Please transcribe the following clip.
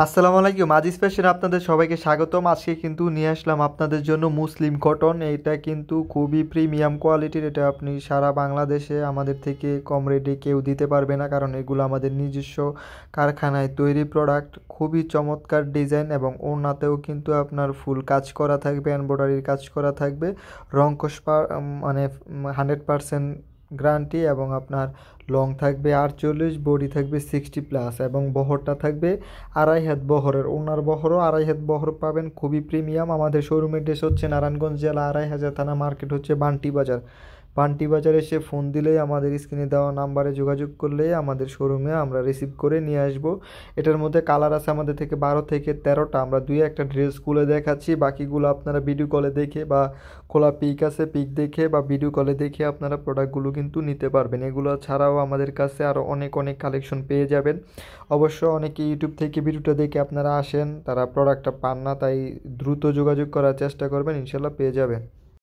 আসসালামু আলাইকুম। আজিজ ফ্যাশনে আপনাদের সবাইকে স্বাগতম। আজকে কিন্তু নিয়ে আসলাম আপনাদের জন্য মুসলিম কটন। এটা কিন্তু খুবই প্রিমিয়াম কোয়ালিটির। এটা আপনি সারা বাংলাদেশে আমাদের থেকে কম রেটে কেউ দিতে পারবে না, কারণ এগুলো আমাদের নিজস্ব কারখানায় তৈরি প্রোডাক্ট। খুবই চমৎকার ডিজাইন এবং ওড়নাতেও কিন্তু আপনার ফুল কাজ করা থাকবে, এমব্রয়ডারির কাজ করা থাকবে। রংকশ মানে 100% গ্যারান্টি, এবং আপনার লং থাকবে 48, বডি থাকবে 60+ এবং বহরটা থাকবে আড়াই হাত বহরের। ওনার বহরও আড়াই হাত বহর পাবেন, খুবই প্রিমিয়াম। আমাদের শোরুমের ড্রেস হচ্ছে নারায়ণগঞ্জ জেলা, 2500 থানা, মার্কেট হচ্ছে বান্টি বাজার। বান্টি বাজারে এসে ফোন দিলেই, আমাদের স্ক্রিনে দেওয়া নাম্বারে যোগাযোগ করলেই আমাদের শোরুমে আমরা রিসিভ করে নিয়ে আসব। এটার মধ্যে কালার আছে আমাদের থেকে 12 থেকে 13টা। আমরা দুই একটা ড্রেস খুলে দেখাচ্ছি, বাকিগুলো আপনারা ভিডিও কলে দেখে বা খোলা পিক আছে, পিক দেখে বা ভিডিও কলে দেখে আপনারা প্রোডাক্টগুলো কিন্তু নিতে পারবেন। এগুলো ছাড়াও আমাদের কাছে আরও অনেক অনেক কালেকশন পেয়ে যাবেন। অবশ্য অনেকে ইউটিউব থেকে ভিডিওটা দেখে আপনারা আসেন, তারা প্রোডাক্টটা পান না, তাই দ্রুত যোগাযোগ করার চেষ্টা করবেন, ইনশাল্লাহ পেয়ে যাবেন।